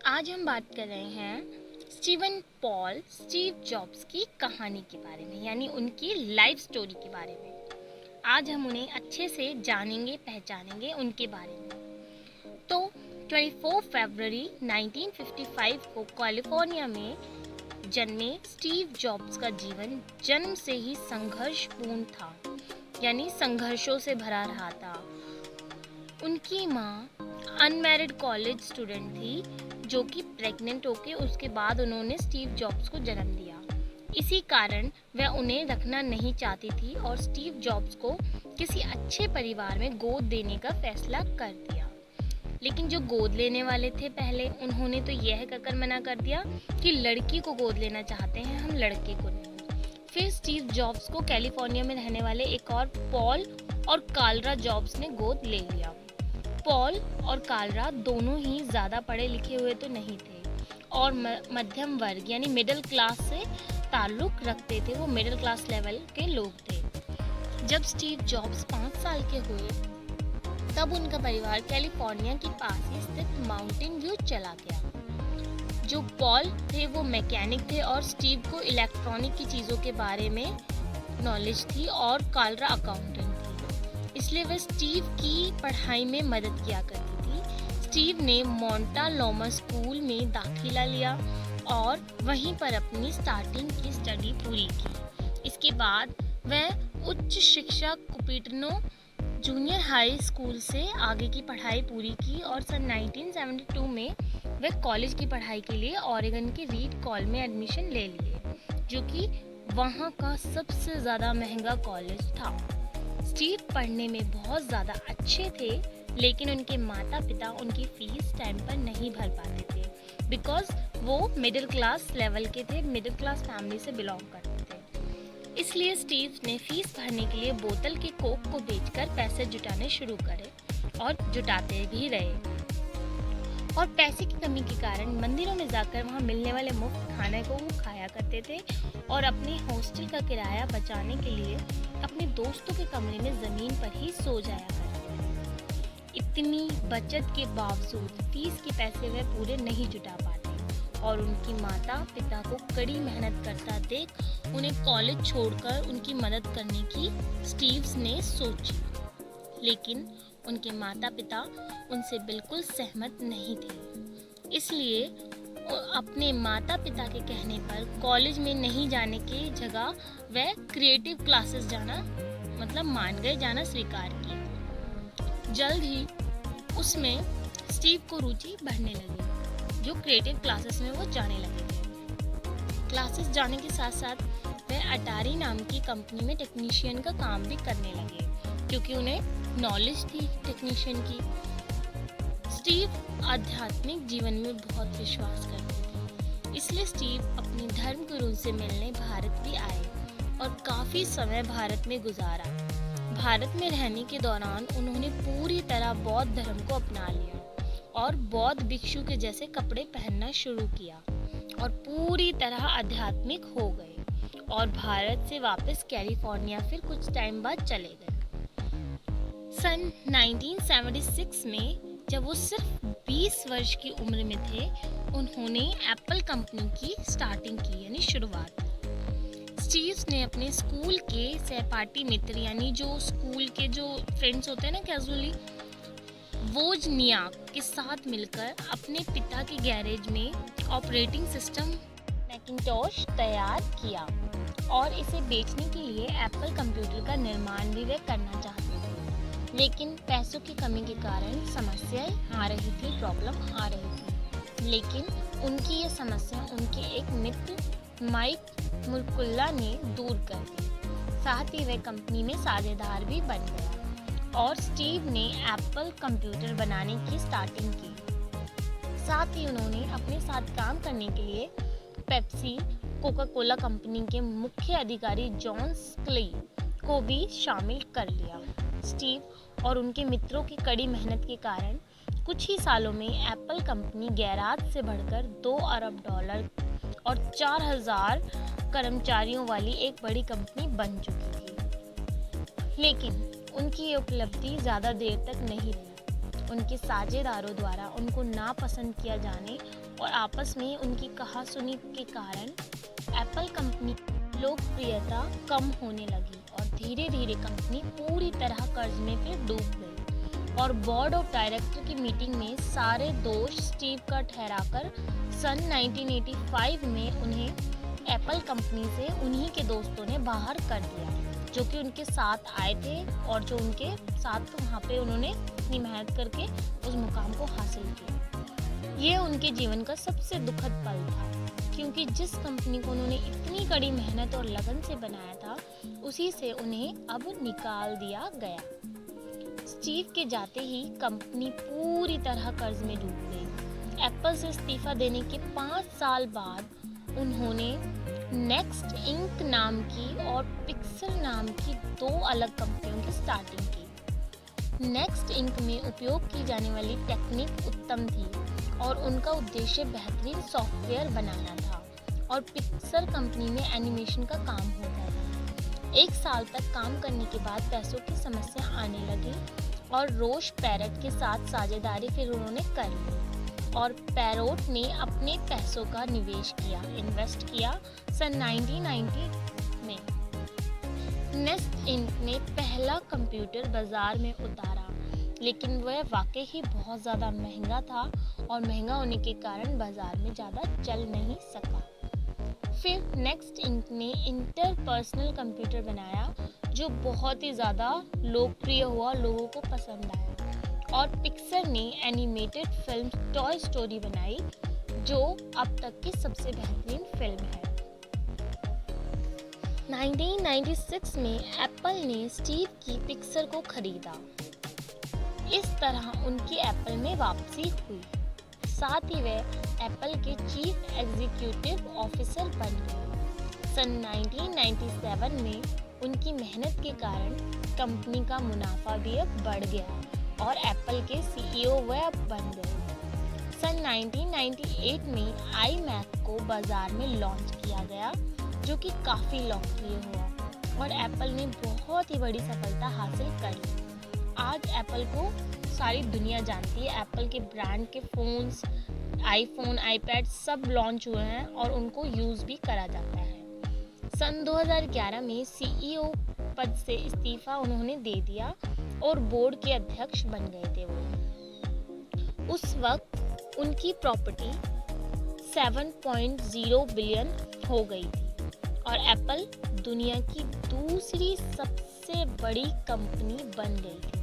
आज हम बात कर रहे हैं स्टीव जॉब्स की कहानी के बारे में, यानी उनकी लाइफ स्टोरी के बारे में। आज हम उन्हें अच्छे से जानेंगे, पहचानेंगे उनके बारे में। तो 24 फरवरी 1955 को कैलिफोर्निया में जन्मे स्टीव जॉब्स का जीवन जन्म से ही संघर्षपूर्ण था, यानी संघर्षों से भरा रहा था। उनकी माँ अनमैरिड कॉलेज स्टूडेंट थी, जो कि प्रेग्नेंट होके उसके बाद उन्होंने स्टीव जॉब्स को जन्म दिया। इसी कारण वह उन्हें रखना नहीं चाहती थी और स्टीव जॉब्स को किसी अच्छे परिवार में गोद देने का फैसला कर दिया। लेकिन जो गोद लेने वाले थे पहले, उन्होंने तो यह कहकर मना कर दिया कि लड़की को गोद लेना चाहते हैं, हम लड़के को नहीं। फिर स्टीव जॉब्स को कैलिफोर्निया में रहने वाले एक और पॉल और कार्ला जॉब्स ने गोद ले लिया। पॉल और कार्ला दोनों ही ज़्यादा पढ़े लिखे हुए तो नहीं थे और मध्यम वर्ग यानी मिडिल क्लास से ताल्लुक़ रखते थे। वो मिडिल क्लास लेवल के लोग थे। जब स्टीव जॉब्स 5 साल के हुए तब उनका परिवार कैलिफोर्निया के पास ही स्थित माउंटेन व्यू चला गया। जो पॉल थे वो मैकेनिक थे और स्टीव को इलेक्ट्रॉनिक की चीज़ों के बारे में नॉलेज थी और कार्ला अकाउंटेंट थी, इसलिए वह स्टीव की पढ़ाई में मदद किया करती थी। स्टीव ने मोंटालोमा स्कूल में दाखिला लिया और वहीं पर अपनी स्टार्टिंग की स्टडी पूरी की। इसके बाद वह उच्च शिक्षा कुपर्टिनो जूनियर हाई स्कूल से आगे की पढ़ाई पूरी की और सन 1972 में वह कॉलेज की पढ़ाई के लिए ओरेगन के रीड कॉल में एडमिशन ले लिए, जो कि वहाँ का सबसे ज़्यादा महंगा कॉलेज था। स्टीव पढ़ने में बहुत ज़्यादा अच्छे थे, लेकिन उनके माता पिता उनकी फ़ीस टाइम पर नहीं भर पाते थे, बिकॉज़ वो मिडिल क्लास लेवल के थे, मिडिल क्लास फैमिली से बिलोंग करते थे। इसलिए स्टीव ने फ़ीस भरने के लिए बोतल के कोक को बेचकर पैसे जुटाने शुरू करे और जुटाते भी रहे। और पैसे की कमी के कारण मंदिरों में जाकर वहाँ मिलने वाले मुफ्त खाने को वो खाया करते थे और अपने हॉस्टल का किराया बचाने के लिए अपने दोस्तों के कमरे में ज़मीन पर ही सो जाया करते थे। इतनी बचत के बावजूद फीस के पैसे वह पूरे नहीं जुटा पाते और उनकी माता पिता को कड़ी मेहनत करता देख उन्हें कॉलेज छोड़कर उनकी मदद करने की स्टीव्स ने सोची। लेकिन उनके माता पिता उनसे बिल्कुल सहमत नहीं थे, इसलिए अपने माता पिता के कहने पर कॉलेज में नहीं जाने की जगह वह क्रिएटिव क्लासेस जाना मान गए, जाना स्वीकार किया। जल्द ही उसमें स्टीव को रुचि बढ़ने लगी, जो क्रिएटिव क्लासेस में वो जाने लगे थे। क्लासेस जाने के साथ साथ वह अटारी नाम की कंपनी में टेक्नीशियन का काम भी करने लगे, क्योंकि उन्हें नॉलेज थी टेक्नीशियन की। स्टीव आध्यात्मिक जीवन में बहुत विश्वास करते थे, इसलिए स्टीव अपने धर्म गुरु से मिलने भारत भी आए और काफ़ी समय भारत में गुजारा। भारत में रहने के दौरान उन्होंने पूरी तरह बौद्ध धर्म को अपना लिया और बौद्ध भिक्षु के जैसे कपड़े पहनना शुरू किया और पूरी तरह आध्यात्मिक हो गए और भारत से वापस कैलिफोर्निया फिर कुछ टाइम बाद चले गए। सन 1976 में जब वो सिर्फ 20 वर्ष की उम्र में थे, उन्होंने एप्पल कंपनी की स्टार्टिंग की, यानी शुरुआत। स्टीव ने अपने स्कूल के सहपाठी मित्र, यानी जो स्कूल के जो फ्रेंड्स होते हैं ना कैजुअली, वोजनियाक के साथ मिलकर अपने पिता के गैरेज में ऑपरेटिंग सिस्टम मैकिंटोश तैयार किया और इसे बेचने के लिए एप्पल कंप्यूटर का निर्माण भी वे करना चाहते थे। लेकिन पैसों की कमी के कारण समस्याएं आ रही थी, प्रॉब्लम आ रही थी। लेकिन उनकी ये समस्या उनके एक मित्र माइक मुरकुल्ला ने दूर कर दी। साथ ही वह कंपनी में साझेदार भी बन गया और स्टीव ने एप्पल कंप्यूटर बनाने की स्टार्टिंग की। साथ ही उन्होंने अपने साथ काम करने के लिए पेप्सी, कोका कोला कंपनी के मुख्य अधिकारी जॉन स्क्ली को भी शामिल कर लिया। स्टीव और उनके मित्रों की कड़ी मेहनत के कारण कुछ ही सालों में एप्पल कंपनी गैराज से बढ़कर $2 अरब और 4,000 कर्मचारियों वाली एक बड़ी कंपनी बन चुकी थी। लेकिन उनकी ये उपलब्धि ज़्यादा देर तक नहीं रही उनके साझेदारों द्वारा उनको नापसंद किया जाने और आपस में उनकी कहासुनी के कारण एप्पल कंपनी की लोकप्रियता कम होने लगी और धीरे धीरे कंपनी पूरी तरह कर्ज में फिर डूब गई और बोर्ड ऑफ डायरेक्टर की मीटिंग में सारे दोष स्टीव का ठहराकर सन 1985 में उन्हें एप्पल कंपनी से उन्हीं के दोस्तों ने बाहर कर दिया जो कि उनके साथ आए थे और जो उनके साथ वहाँ पे उन्होंने इतनी मेहनत करके उस मुकाम को हासिल किया। ये उनके जीवन का सबसे दुखद पल था क्योंकि जिस कंपनी को उन्होंने इतनी कड़ी मेहनत और लगन से बनाया था उसी से उन्हें अब निकाल दिया गया। स्टीव के जाते ही कंपनी पूरी तरह कर्ज में डूब गई। एप्पल से इस्तीफा देने के 5 साल बाद उन्होंने नेक्स्ट इंक नाम की और पिक्सल नाम की 2 अलग कंपनियों की स्टार्टिंग की। नेक्स्ट इंक में उपयोग की जाने वाली टेक्निक उत्तम थी और उनका उद्देश्य बेहतरीन सॉफ्टवेयर बनाना था और पिक्सल कंपनी में एनिमेशन का काम होता था। 1 साल तक काम करने के बाद पैसों की समस्या आने लगी और रोश पैरट के साथ साझेदारी फिर उन्होंने कर ली और पैरोट ने अपने पैसों का इन्वेस्ट किया सन 1990 में। नेक्स्ट इंक ने पहला कंप्यूटर बाजार में उतारा लेकिन वह वाकई ही बहुत ज़्यादा महंगा था और महंगा होने के कारण बाजार में ज़्यादा चल नहीं सका। फिर नेक्स्ट इंक ने इंटरपर्सनल कंप्यूटर बनाया जो बहुत ही ज़्यादा लोकप्रिय हुआ, लोगों को पसंद आया और पिक्सर ने एनिमेटेड फिल्म टॉय स्टोरी बनाई जो अब तक की सबसे बेहतरीन फिल्म है। 1996 में एप्पल ने स्टीव की पिक्सर को खरीदा। इस तरह उनकी एप्पल में वापसी हुई। साथ ही वे एप्पल के चीफ एग्जीक्यूटिव ऑफिसर बन गए। सन 1997 में उनकी मेहनत के कारण कंपनी का मुनाफा भी अब बढ़ गया और एप्पल के सीईओ वह बन गए। सन 1998 में iMac को बाजार में लॉन्च किया गया जो कि काफ़ी लोकप्रिय हुआ और एप्पल ने बहुत ही बड़ी सफलता हासिल कर ली। आज एप्पल को सारी दुनिया जानती है। एप्पल के ब्रांड के फ़ोन्स, आईफोन, आईपैड सब लॉन्च हुए हैं और उनको यूज़ भी करा जाता है। सन 2011 में सीईओ पद से इस्तीफा उन्होंने दे दिया और बोर्ड के अध्यक्ष बन गए थे वो। उस वक्त उनकी प्रॉपर्टी 7.0 बिलियन हो गई थी और एप्पल दुनिया की दूसरी सबसे बड़ी कंपनी बन गई थी।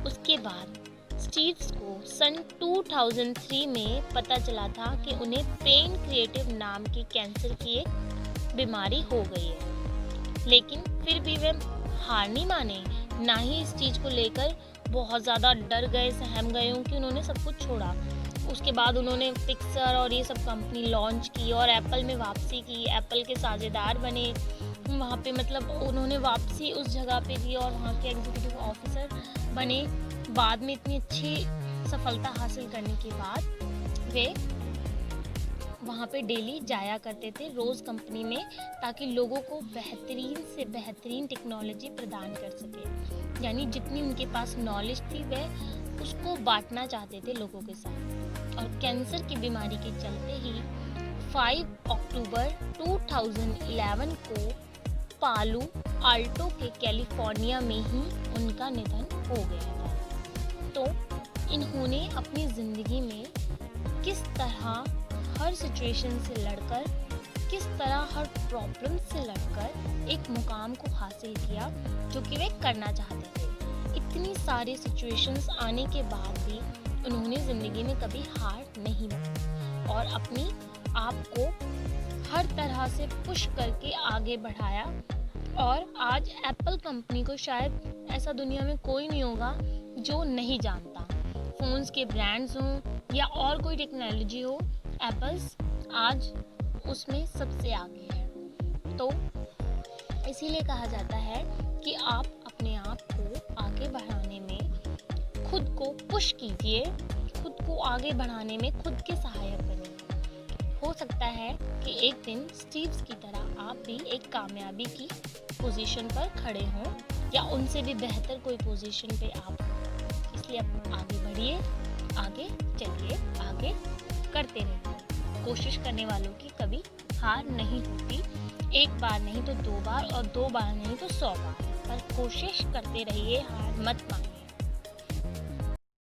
उसके बाद स्टीव्स को सन 2003 में पता चला था कि उन्हें पेनक्रिएटिव नाम के कैंसर की एक बीमारी हो गई है, लेकिन फिर भी वे हार नहीं माने, ना ही इस चीज़ को लेकर बहुत ज़्यादा डर गए, सहम गए कि उन्होंने सब कुछ छोड़ा। उसके बाद उन्होंने पिक्सर और ये सब कंपनी लॉन्च की और एप्पल में वापसी की, एप्पल के साझेदार बने। वहाँ पे मतलब उन्होंने वापसी उस जगह पे दी और वहाँ के एग्जीक्यूटिव ऑफिसर बने। बाद में इतनी अच्छी सफलता हासिल करने के बाद वे वहाँ पे डेली जाया करते थे रोज़ कंपनी में, ताकि लोगों को बेहतरीन से बेहतरीन टेक्नोलॉजी प्रदान कर सके। यानी जितनी उनके पास नॉलेज थी वह उसको बांटना चाहते थे लोगों के साथ। और कैंसर की बीमारी के चलते ही 5 अक्टूबर 2011 को पालो आल्टो के कैलिफोर्निया में ही उनका निधन हो गया था। तो इन्होंने अपनी ज़िंदगी में किस तरह हर सिचुएशन से लड़कर, किस तरह हर प्रॉब्लम से लड़कर एक मुकाम को हासिल किया जो कि वे करना चाहते थे। इतनी सारी सिचुएशंस आने के बाद भी उन्होंने ज़िंदगी में कभी हार नहीं मानी और अपनी आप को हर तरह से पुश करके आगे बढ़ाया। और आज एप्पल कंपनी को शायद ऐसा दुनिया में कोई नहीं होगा जो नहीं जानता। फ़ोन्स के ब्रांड्स हों या और कोई टेक्नोलॉजी हो, एप्पल्स आज उसमें सबसे आगे है। तो इसीलिए कहा जाता है कि आप अपने आप को आगे बढ़ाने में खुद को पुश कीजिए, खुद को आगे बढ़ाने में खुद के सहायक बनिए। हो सकता है कि एक दिन स्टीव्स की तरह आप भी एक कामयाबी की पोजीशन पर खड़े हों या उनसे भी बेहतर कोई पोजीशन पे आप हो। इसलिए अब आगे बढ़िए, आगे चलिए, आगे करते रहिए। कोशिश करने वालों की कभी हार नहीं होती, एक बार नहीं तो 2 बार, और 2 बार नहीं तो 100 बार, पर कोशिश करते रहिए, हार मत मानिए।